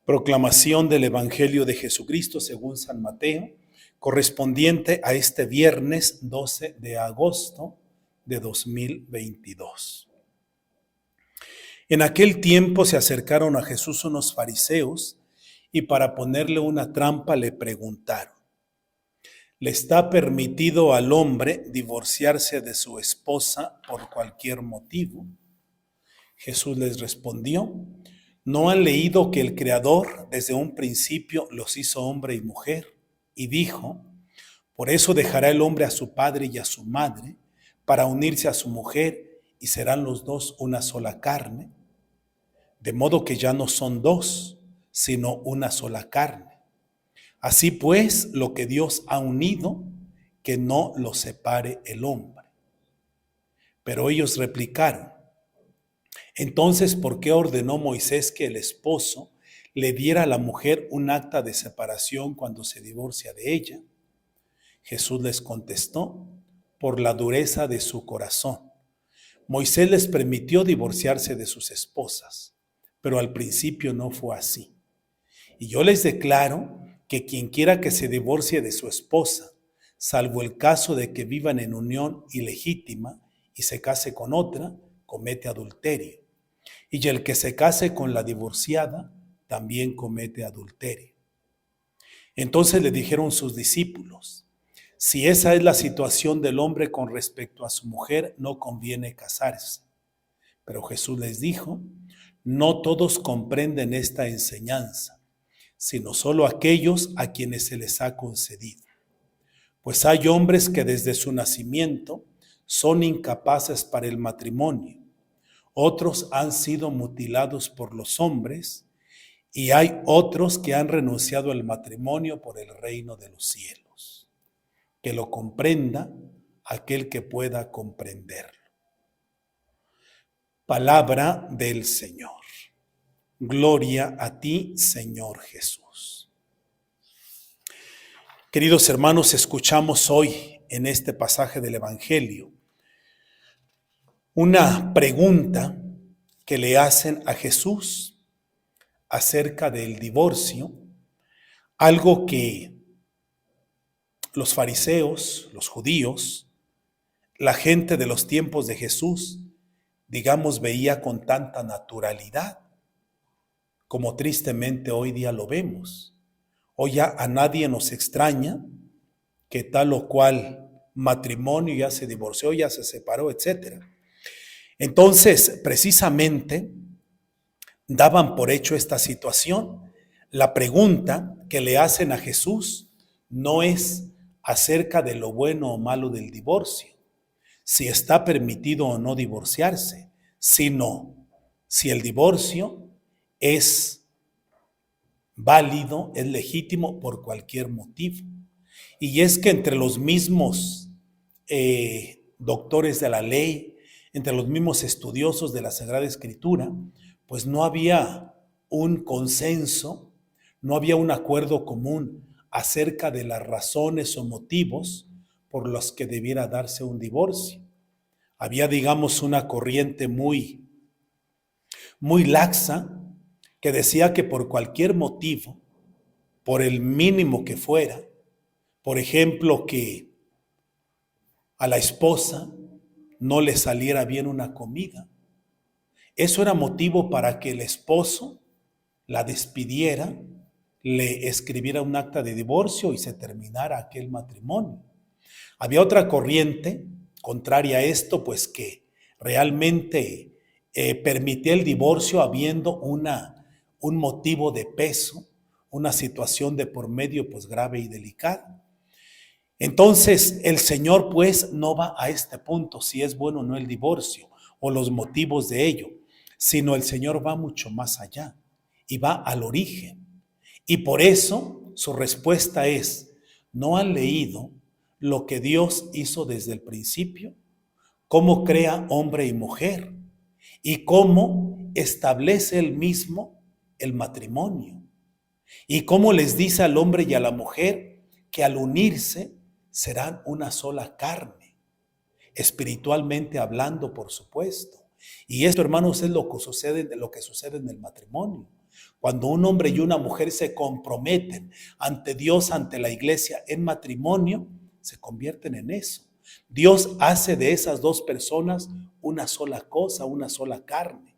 Proclamación del Evangelio de Jesucristo según San Mateo, correspondiente a este viernes 12 de agosto de 2022. En aquel tiempo se acercaron a Jesús unos fariseos y para ponerle una trampa le preguntaron: ¿le está permitido al hombre divorciarse de su esposa por cualquier motivo? Jesús les respondió: ¿no han leído que el Creador desde un principio los hizo hombre y mujer? Y dijo: por eso dejará el hombre a su padre y a su madre para unirse a su mujer y serán los dos una sola carne. De modo que ya no son dos, sino una sola carne. Así pues, lo que Dios ha unido, que no lo separe el hombre. Pero ellos replicaron: entonces, ¿por qué ordenó Moisés que el esposo le diera a la mujer un acta de separación cuando se divorcia de ella? Jesús les contestó: por la dureza de su corazón. Moisés les permitió divorciarse de sus esposas, pero al principio no fue así. Y yo les declaro que quien quiera que se divorcie de su esposa, salvo el caso de que vivan en unión ilegítima y se case con otra, comete adulterio. Y el que se case con la divorciada también comete adulterio. Entonces le dijeron sus discípulos: si esa es la situación del hombre con respecto a su mujer, no conviene casarse. Pero Jesús les dijo: no todos comprenden esta enseñanza, sino solo aquellos a quienes se les ha concedido. Pues hay hombres que desde su nacimiento son incapaces para el matrimonio. Otros han sido mutilados por los hombres y hay otros que han renunciado al matrimonio por el reino de los cielos. Que lo comprenda aquel que pueda comprenderlo. Palabra del Señor. Gloria a ti, Señor Jesús. Queridos hermanos, escuchamos hoy en este pasaje del Evangelio una pregunta que le hacen a Jesús acerca del divorcio, algo que los fariseos, los judíos, la gente de los tiempos de Jesús, digamos, veía con tanta naturalidad, como tristemente hoy día lo vemos. Hoy ya a nadie nos extraña que tal o cual matrimonio ya se divorció, ya se separó, etc. Entonces, precisamente, daban por hecho esta situación. La pregunta que le hacen a Jesús no es acerca de lo bueno o malo del divorcio, si está permitido o no divorciarse, sino si el divorcio es válido, es legítimo por cualquier motivo. Y es que entre los mismos doctores de la ley, entre los mismos estudiosos de la Sagrada Escritura, pues no había un consenso, no había un acuerdo común acerca de las razones o motivos por los que debiera darse un divorcio. Había, digamos, una corriente muy laxa que decía que por cualquier motivo, por el mínimo que fuera, por ejemplo, que a la esposa no le saliera bien una comida, eso era motivo para que el esposo la despidiera, le escribiera un acta de divorcio y se terminara aquel matrimonio. Había otra corriente contraria a esto, pues que realmente permitía el divorcio habiendo un motivo de peso, una situación de por medio pues grave y delicada. Entonces el Señor pues no va a este punto, si es bueno o no el divorcio o los motivos de ello, sino el Señor va mucho más allá y va al origen. Y por eso su respuesta es: ¿no han leído lo que Dios hizo desde el principio? ¿Cómo crea hombre y mujer? ¿Y cómo establece él mismo el matrimonio? ¿Y cómo les dice al hombre y a la mujer que al unirse serán una sola carne? Espiritualmente hablando, por supuesto. Y esto, hermanos, es lo que sucede en el matrimonio. Cuando un hombre y una mujer se comprometen ante Dios, ante la iglesia en matrimonio, se convierten en eso. Dios hace de esas dos personas una sola cosa, una sola carne,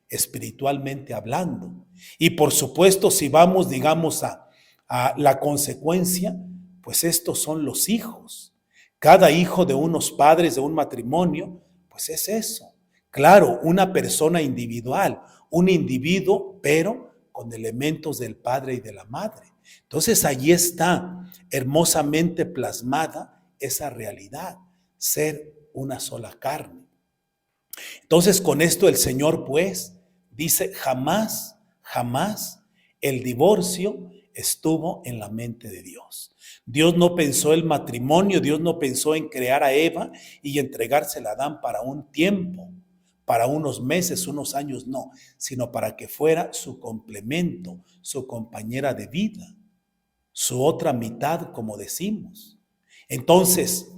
espiritualmente hablando. Y por supuesto, si vamos, digamos, a la consecuencia, pues estos son los hijos. Cada hijo de unos padres, de un matrimonio, pues es eso. Claro, una persona individual, un individuo, pero con elementos del padre y de la madre. Entonces allí está hermosamente plasmada esa realidad, ser una sola carne. Entonces con esto el Señor pues dice, jamás, jamás el divorcio estuvo en la mente de Dios. Dios no pensó el matrimonio, Dios no pensó en crear a Eva y entregársela a Adán para un tiempo, para unos meses, unos años, no, sino para que fuera su complemento, su compañera de vida, su otra mitad, como decimos. Entonces,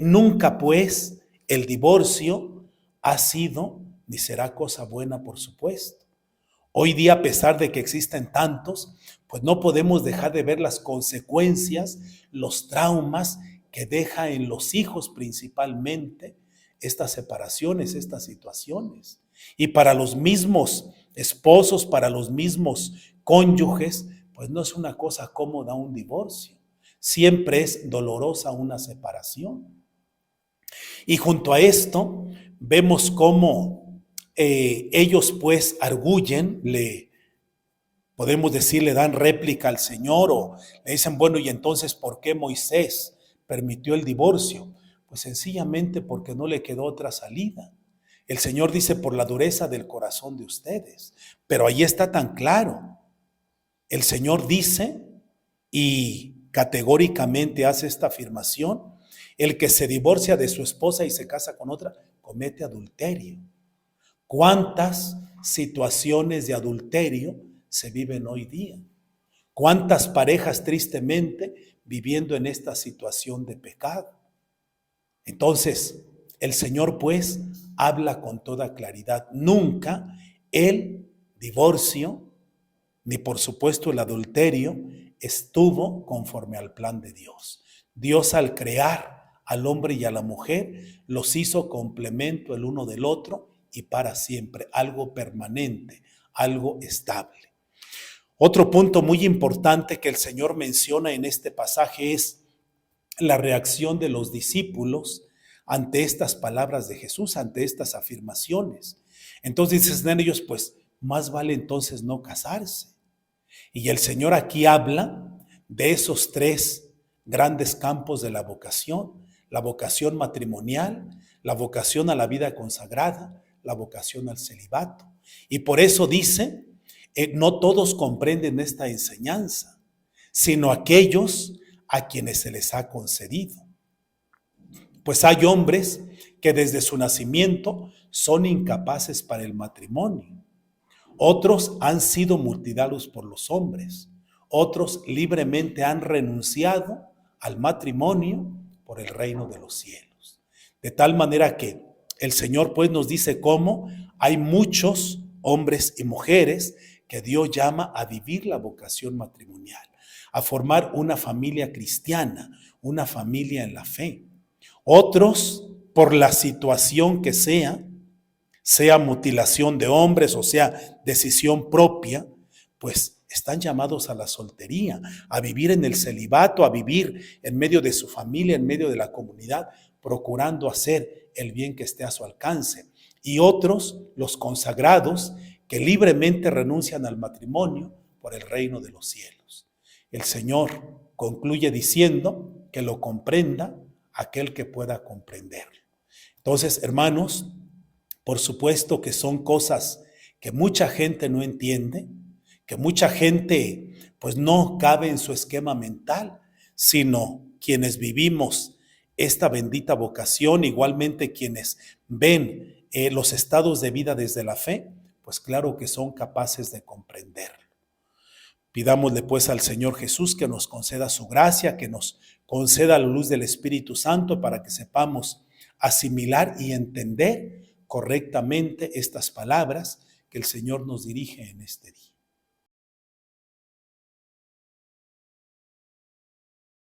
nunca pues el divorcio ha sido ni será cosa buena, por supuesto. Hoy día, a pesar de que existen tantos, pues no podemos dejar de ver las consecuencias, los traumas que deja en los hijos principalmente estas separaciones, estas situaciones. Y para los mismos esposos, para los mismos cónyuges, pues no es una cosa cómoda un divorcio. Siempre es dolorosa una separación. Y junto a esto, vemos cómo ellos pues arguyen, podemos decir, le dan réplica al Señor o le dicen, bueno, ¿y entonces por qué Moisés permitió el divorcio? Pues sencillamente porque no le quedó otra salida. El Señor dice, por la dureza del corazón de ustedes. Pero ahí está tan claro. El Señor dice y categóricamente hace esta afirmación, el que se divorcia de su esposa y se casa con otra, comete adulterio. ¿Cuántas situaciones de adulterio se viven hoy día? ¿Cuántas parejas tristemente viviendo en esta situación de pecado? Entonces, el Señor pues habla con toda claridad. Nunca el divorcio, ni por supuesto el adulterio, estuvo conforme al plan de Dios. Dios al crear al hombre y a la mujer, los hizo complemento el uno del otro y para siempre, algo permanente, algo estable. Otro punto muy importante que el Señor menciona en este pasaje es la reacción de los discípulos ante estas palabras de Jesús, ante estas afirmaciones. Entonces dicen ellos, pues más vale entonces no casarse. Y el Señor aquí habla de esos tres grandes campos de la vocación matrimonial, la vocación a la vida consagrada, la vocación al celibato. Y por eso dice, no todos comprenden esta enseñanza, sino aquellos a quienes se les ha concedido. Pues hay hombres que desde su nacimiento son incapaces para el matrimonio. Otros han sido mutilados por los hombres. Otros libremente han renunciado al matrimonio por el reino de los cielos. De tal manera que el Señor pues nos dice cómo hay muchos hombres y mujeres que Dios llama a vivir la vocación matrimonial, a formar una familia cristiana, una familia en la fe. Otros, por la situación que sea mutilación de hombres o sea decisión propia, pues están llamados a la soltería, a vivir en el celibato, a vivir en medio de su familia, en medio de la comunidad, procurando hacer el bien que esté a su alcance. Y otros, los consagrados, que libremente renuncian al matrimonio por el reino de los cielos. El Señor concluye diciendo que lo comprenda aquel que pueda comprenderlo. Entonces, hermanos, por supuesto que son cosas que mucha gente no entiende, que mucha gente pues no cabe en su esquema mental, sino quienes vivimos esta bendita vocación, igualmente quienes ven los estados de vida desde la fe, pues claro que son capaces de comprenderlo. Pidámosle pues al Señor Jesús que nos conceda su gracia, que nos conceda la luz del Espíritu Santo para que sepamos asimilar y entender correctamente estas palabras que el Señor nos dirige en este día.